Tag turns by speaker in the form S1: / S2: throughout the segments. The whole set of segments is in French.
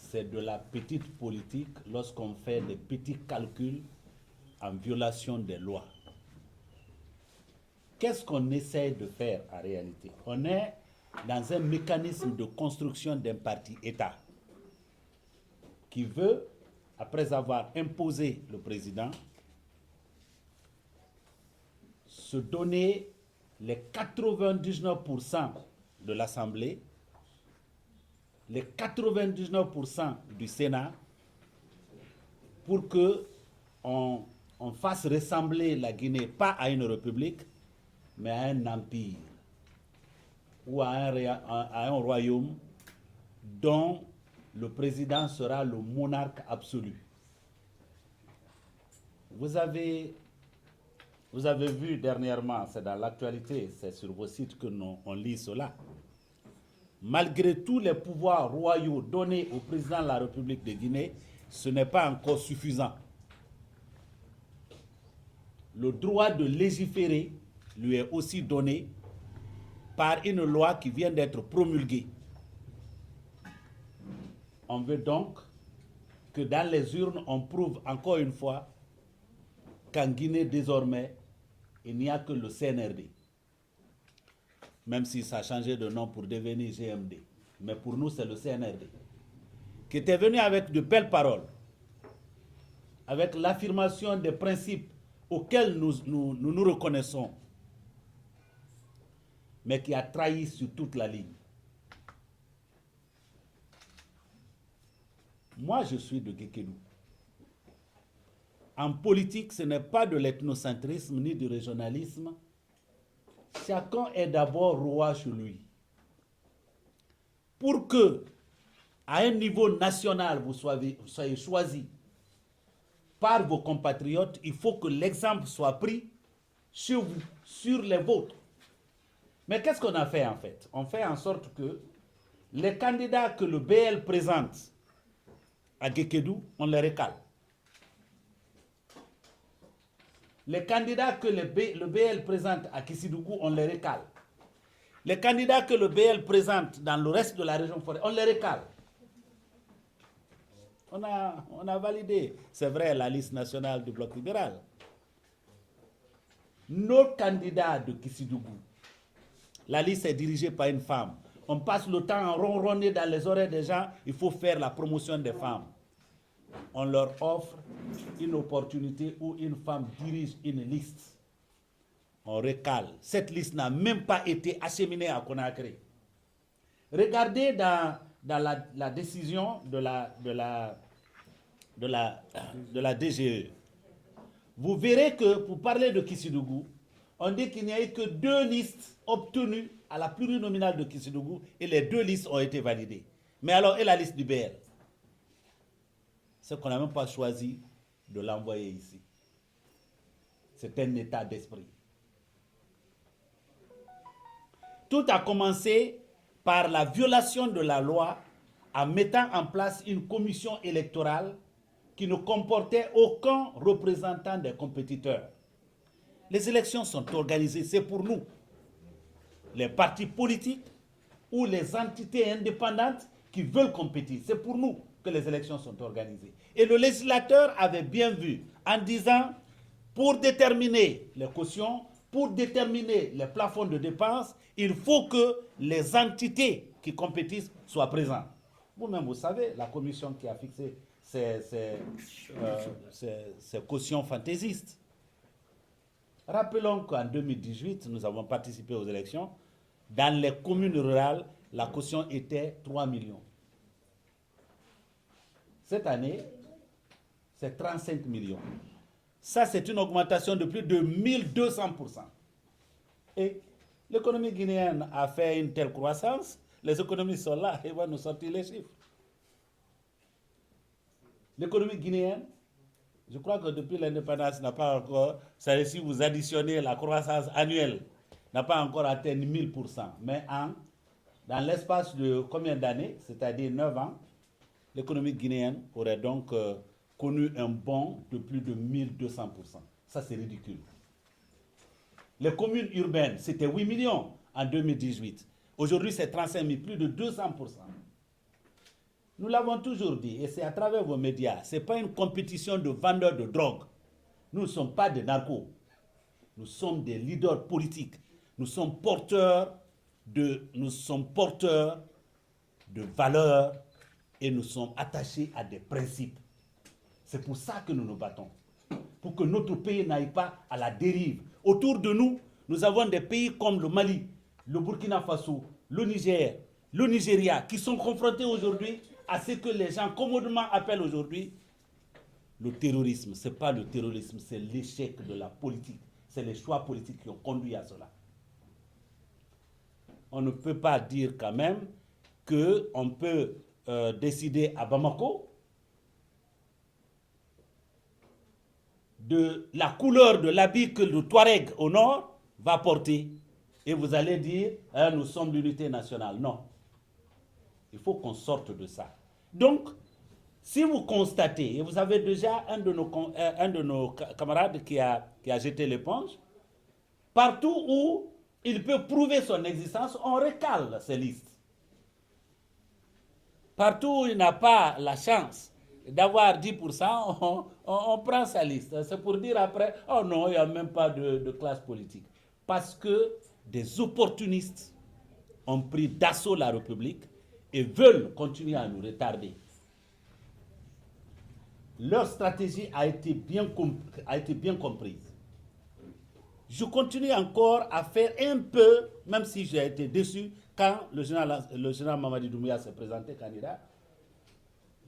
S1: c'est de la petite politique lorsqu'on fait des petits calculs en violation des lois. Qu'est-ce qu'on essaie de faire en réalité? On est dans un mécanisme de construction d'un parti-État qui veut, après avoir imposé le président, se donner les 99% de l'Assemblée, les 99% du Sénat, pour que on fasse ressembler la Guinée pas à une république, mais à un empire ou à un royaume dont le président sera le monarque absolu. Vous avez vu dernièrement, c'est dans l'actualité, c'est sur vos sites que on lit cela. Malgré tous les pouvoirs royaux donnés au président de la République de Guinée, ce n'est pas encore suffisant. Le droit de légiférer lui est aussi donné par une loi qui vient d'être promulguée. On veut donc que dans les urnes, on prouve encore une fois qu'en Guinée, désormais, il n'y a que le CNRD. Même si ça a changé de nom pour devenir GMD. Mais pour nous, c'est le CNRD. Qui était venu avec de belles paroles, avec l'affirmation des principes auxquels nous reconnaissons, mais qui a trahi sur toute la ligne. Moi, je suis de Guékédou. En politique, ce n'est pas de l'ethnocentrisme ni du régionalisme. Chacun est d'abord roi chez lui. Pour que, à un niveau national, vous soyez choisi par vos compatriotes, il faut que l'exemple soit pris sur vous, sur les vôtres. Mais qu'est-ce qu'on a fait en fait? On fait en sorte que les candidats que le BL présente à Guékédou, on les recale. Les candidats que le BL présente à Kissidougou, on les recale. Les candidats que le BL présente dans le reste de la région forêt, on les recale. On a validé, c'est vrai, la liste nationale du Bloc libéral. Nos candidats de Kissidougou, la liste est dirigée par une femme. On passe le temps à ronronner dans les oreilles des gens, il faut faire la promotion des femmes. On leur offre une opportunité où une femme dirige une liste. On recale. Cette liste n'a même pas été acheminée à Conakry. Regardez dans la décision de la DGE. Vous verrez que pour parler de Kissidougou, on dit qu'il n'y a eu que 2 listes obtenues à la plurinominale de Kissidougou et les 2 listes ont été validées. Mais alors, et la liste du BL? C'est qu'on n'a même pas choisi de l'envoyer ici. C'est un état d'esprit. Tout a commencé par la violation de la loi en mettant en place une commission électorale qui ne comportait aucun représentant des compétiteurs. Les élections sont organisées, c'est pour nous, les partis politiques ou les entités indépendantes qui veulent compétir. C'est pour nous que les élections sont organisées. Et le législateur avait bien vu en disant, pour déterminer les cautions, pour déterminer les plafonds de dépenses, il faut que les entités qui compétissent soient présentes. Vous-même, vous savez, la commission qui a fixé ces cautions fantaisistes. Rappelons qu'en 2018, nous avons participé aux élections. Dans les communes rurales, la caution était 3 millions. Cette année, c'est 35 millions. Ça, c'est une augmentation de plus de 1200%. Et l'économie guinéenne a fait une telle croissance, les économistes sont là et vont nous sortir les chiffres. L'économie guinéenne, je crois que depuis l'indépendance, n'a pas encore, c'est si vous additionnez la croissance annuelle, n'a pas encore atteint 1000%. Mais dans l'espace de combien d'années, c'est-à-dire 9 ans, l'économie guinéenne aurait donc connu un bond de plus de 1200%. Ça, c'est ridicule. Les communes urbaines, c'était 8 millions en 2018. Aujourd'hui, c'est 35 000, plus de 200%. Nous l'avons toujours dit, et c'est à travers vos médias, ce n'est pas une compétition de vendeurs de drogue. Nous ne sommes pas des narcos. Nous sommes des leaders politiques. Nous sommes porteurs nous sommes porteurs de valeurs et nous sommes attachés à des principes. C'est pour ça que nous nous battons. Pour que notre pays n'aille pas à la dérive. Autour de nous, nous avons des pays comme le Mali, le Burkina Faso, le Niger, le Nigeria, qui sont confrontés aujourd'hui à ce que les gens commodément appellent aujourd'hui le terrorisme. Ce n'est pas le terrorisme, c'est l'échec de la politique. C'est les choix politiques qui ont conduit à cela. On ne peut pas dire quand même qu'on peut décider à Bamako de la couleur de l'habit que le Touareg au nord va porter. Et vous allez dire, nous sommes l'unité nationale. Non. Il faut qu'on sorte de ça. Donc, si vous constatez, et vous avez déjà un de nos camarades qui a jeté l'éponge, partout où il peut prouver son existence, on recale ces listes. Partout où il n'a pas la chance d'avoir 10%, on prend sa liste. C'est pour dire après, oh non, il n'y a même pas de classe politique. Parce que des opportunistes ont pris d'assaut la République et veulent continuer à nous retarder. Leur stratégie a été bien comprise. Je continue encore à faire un peu, même si j'ai été déçu, quand le général Mamadi Doumbouya s'est présenté candidat.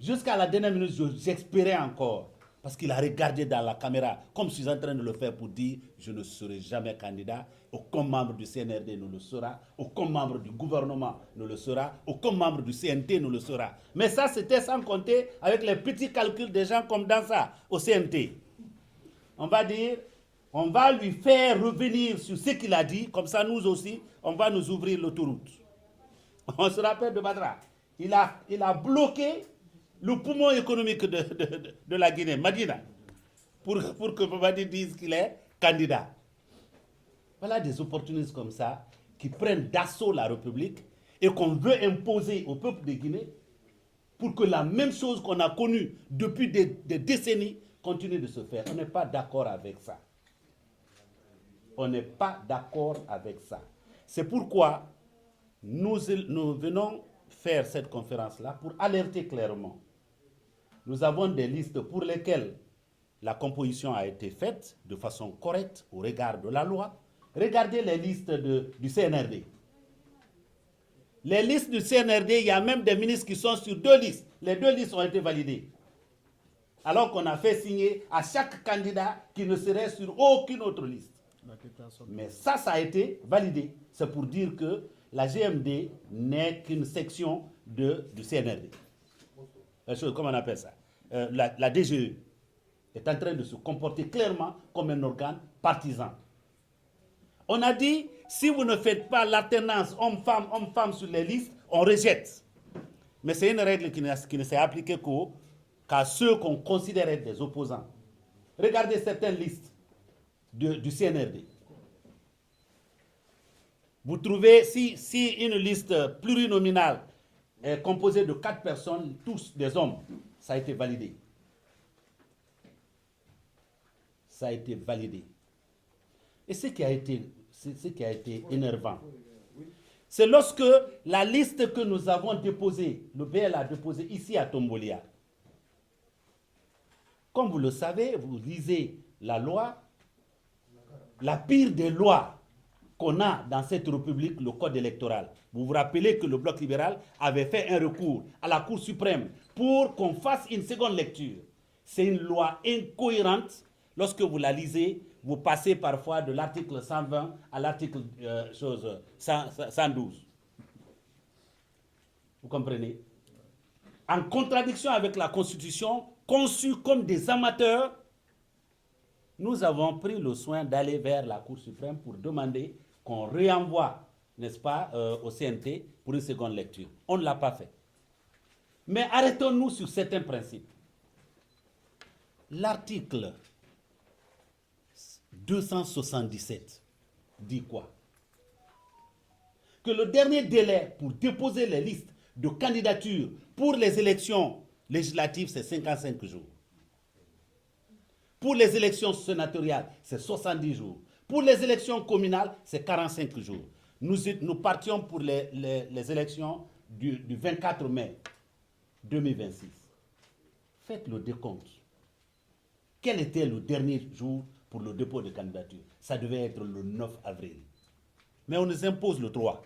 S1: Jusqu'à la dernière minute, j'espérais encore, parce qu'il a regardé dans la caméra, comme je suis en train de le faire pour dire, je ne serai jamais candidat, aucun membre du CNRD ne le sera, aucun membre du gouvernement ne le sera, aucun membre du CNT ne le sera. Mais ça, c'était sans compter avec les petits calculs des gens comme dans ça, au CNT. On va dire, on va lui faire revenir sur ce qu'il a dit, comme ça nous aussi, on va nous ouvrir l'autoroute. On se rappelle de Badra. Il a bloqué le poumon économique de la Guinée, Madina, pour que Mamadi dise qu'il est candidat. Voilà des opportunistes comme ça qui prennent d'assaut la République et qu'on veut imposer au peuple de Guinée pour que la même chose qu'on a connue depuis des décennies continue de se faire. On n'est pas d'accord avec ça. On n'est pas d'accord avec ça. C'est pourquoi nous venons faire cette conférence-là pour alerter clairement. Nous avons des listes pour lesquelles la composition a été faite de façon correcte au regard de la loi. Regardez les listes du CNRD. Les listes du CNRD, il y a même des ministres qui sont sur 2 listes. Les 2 listes ont été validées. Alors qu'on a fait signer à chaque candidat qui ne serait sur aucune autre liste. Mais ça a été validé. C'est pour dire que la GMD n'est qu'une section du CNRD. Comment on appelle ça? La DGE est en train de se comporter clairement comme un organe partisan. On a dit, si vous ne faites pas l'alternance homme-femme sur les listes, on rejette. Mais c'est une règle qui ne s'est appliquée qu'à ceux qu'on considère être des opposants. Regardez certaines listes du CNRD. Vous trouvez, si une liste plurinominale est composée de 4 personnes, tous des hommes, ça a été validé. Ça a été validé. Et ce qui a été énervant, c'est lorsque la liste que nous avons déposée, le BL a déposée ici à Tombolia. Comme vous le savez, vous lisez la loi, la pire des lois qu'on a dans cette République, le code électoral. Vous vous rappelez que le Bloc libéral avait fait un recours à la Cour suprême pour qu'on fasse une seconde lecture. C'est une loi incohérente. Lorsque vous la lisez, vous passez parfois de l'article 120 à l'article 112. Vous comprenez? En contradiction avec la Constitution, conçue comme des amateurs, nous avons pris le soin d'aller vers la Cour suprême pour demander qu'on réenvoie, n'est-ce pas, au CNT pour une seconde lecture. On ne l'a pas fait. Mais arrêtons-nous sur certains principes. L'article 277 dit quoi? Que le dernier délai pour déposer les listes de candidature pour les élections législatives, c'est 55 jours. Pour les élections sénatoriales, c'est 70 jours. Pour les élections communales, c'est 45 jours. Nous partions pour les élections du 24 mai 2026. Faites le décompte. Quel était le dernier jour pour le dépôt de candidature? Ça devait être le 9 avril. Mais on nous impose le 3.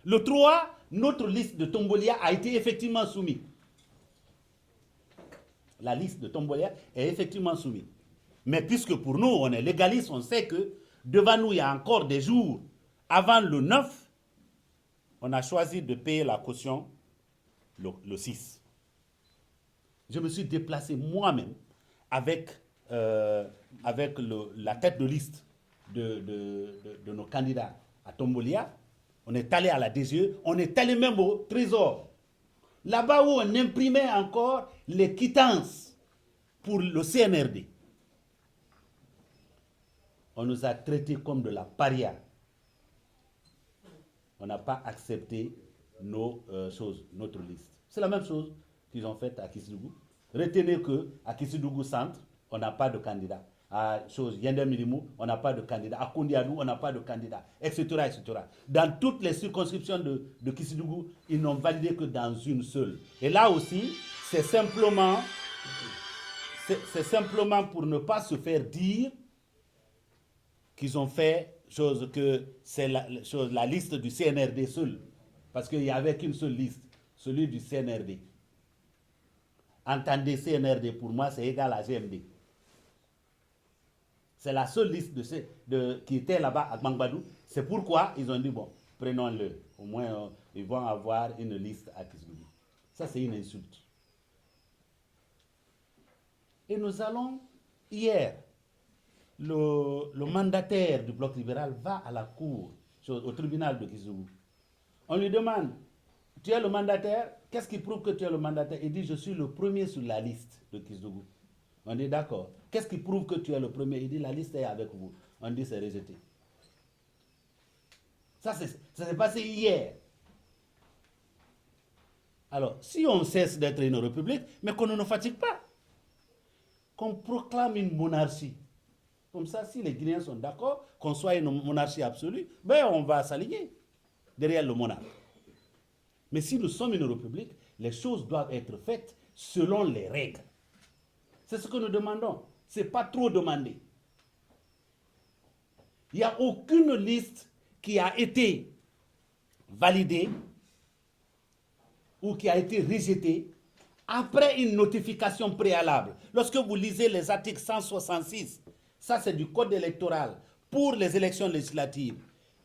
S1: Le 3, notre liste de Tombolia a été effectivement soumise. La liste de Tombolia est effectivement soumise. Mais puisque pour nous, on est légaliste, on sait que devant nous, il y a encore des jours avant le 9, on a choisi de payer la caution le 6. Je me suis déplacé moi-même avec la tête de liste de nos candidats à Tombolia. On est allé à la DGE, on est allé même au Trésor. Là-bas où on imprimait encore les quittances pour le CNRD. On nous a traités comme de la paria. On n'a pas accepté notre liste. C'est la même chose qu'ils ont fait à Kissidougou. Retenez qu'à Kissidougou Centre, on n'a pas de candidat. À Yende Milimou, on n'a pas de candidat. À Koundiadou, on n'a pas de candidat, etc., etc. Dans toutes les circonscriptions de Kissidougou, ils n'ont validé que dans une seule. Et là aussi, c'est simplement pour ne pas se faire dire qu'ils ont fait que c'est la liste du CNRD seul. Parce qu'il n'y avait qu'une seule liste, celui du CNRD. Entendez, CNRD, pour moi, c'est égal à GMD. C'est la seule liste qui était là-bas à Gbangbadou. C'est pourquoi ils ont dit, bon, prenons-le. Au moins, ils vont avoir une liste à Kissidougou. Ça, c'est une insulte. Et nous allons, hier, le mandataire du Bloc libéral va à la cour, au tribunal de Kissidougou. On lui demande, tu es le mandataire? Qu'est-ce qui prouve que tu es le mandataire? Il dit, je suis le premier sur la liste de Kissidougou. On dit, d'accord. Qu'est-ce qui prouve que tu es le premier? Il dit, la liste est avec vous. On dit, c'est rejeté. Ça s'est passé hier. Alors, si on cesse d'être une république, mais qu'on ne nous fatigue pas, qu'on proclame une monarchie, comme ça, si les Guinéens sont d'accord qu'on soit une monarchie absolue, ben on va s'aligner derrière le monarque. Mais si nous sommes une république, les choses doivent être faites selon les règles. C'est ce que nous demandons. Ce n'est pas trop demandé. Il n'y a aucune liste qui a été validée ou qui a été rejetée après une notification préalable. Lorsque vous lisez les articles 166, ça c'est du code électoral pour les élections législatives,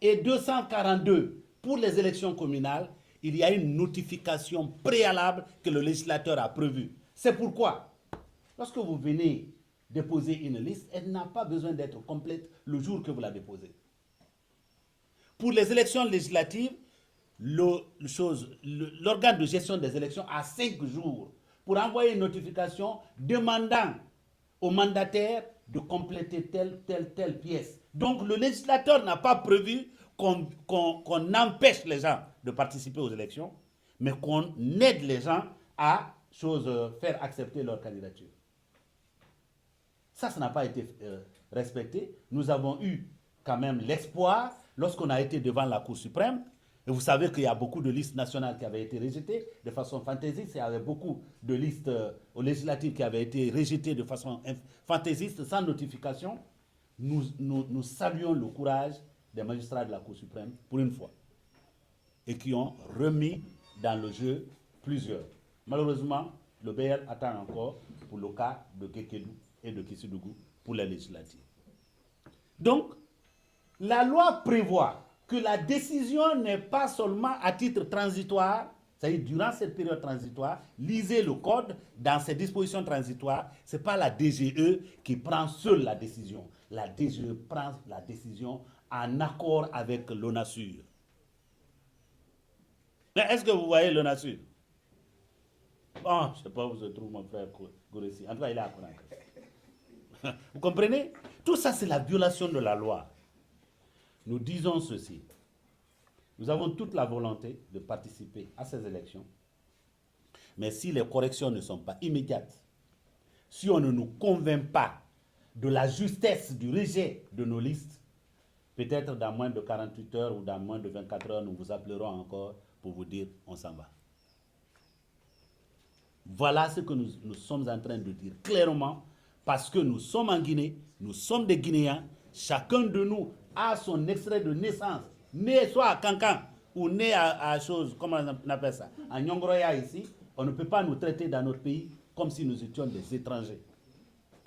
S1: et 242 pour les élections communales, il y a une notification préalable que le législateur a prévue. C'est pourquoi, lorsque vous venez déposer une liste, elle n'a pas besoin d'être complète le jour que vous la déposez. Pour les élections législatives, l'organe de gestion des élections a 5 jours pour envoyer une notification demandant au mandataire de compléter telle pièce. Donc le législateur n'a pas prévu qu'on empêche les gens de participer aux élections, mais qu'on aide les gens à faire accepter leur candidature. Ça n'a pas été respecté. Nous avons eu quand même l'espoir, lorsqu'on a été devant la Cour suprême, et vous savez qu'il y a beaucoup de listes nationales qui avaient été rejetées de façon fantaisiste, il y avait beaucoup de listes législatives qui avaient été rejetées de façon fantaisiste, sans notification. Nous saluons le courage des magistrats de la Cour suprême, pour une fois, et qui ont remis dans le jeu plusieurs. Malheureusement, le BL attend encore pour le cas de Kekedou et de Kissidougou pour les législatives. Donc, la loi prévoit que la décision n'est pas seulement à titre transitoire, c'est-à-dire durant cette période transitoire, lisez le code, dans ces dispositions transitoires, ce n'est pas la DGE qui prend seule la décision. La DGE prend la décision en accord avec l'ONASUR. Mais est-ce que vous voyez l'ONASUR? Bon, je ne sais pas où se trouve mon frère Gouressi. En tout cas, il est à Conakry. Vous comprenez? Tout ça, c'est la violation de la loi. Nous disons ceci. Nous avons toute la volonté de participer à ces élections. Mais si les corrections ne sont pas immédiates, si on ne nous convainc pas de la justesse du rejet de nos listes, peut-être dans moins de 48 heures ou dans moins de 24 heures, nous vous appellerons encore pour vous dire on s'en va. Voilà ce que nous sommes en train de dire clairement, parce que nous sommes en Guinée, nous sommes des Guinéens, chacun de nous a son extrait de naissance, né soit à Cancan ou né à chose, comment on appelle ça, à Nyongroya ici. On ne peut pas nous traiter dans notre pays comme si nous étions des étrangers.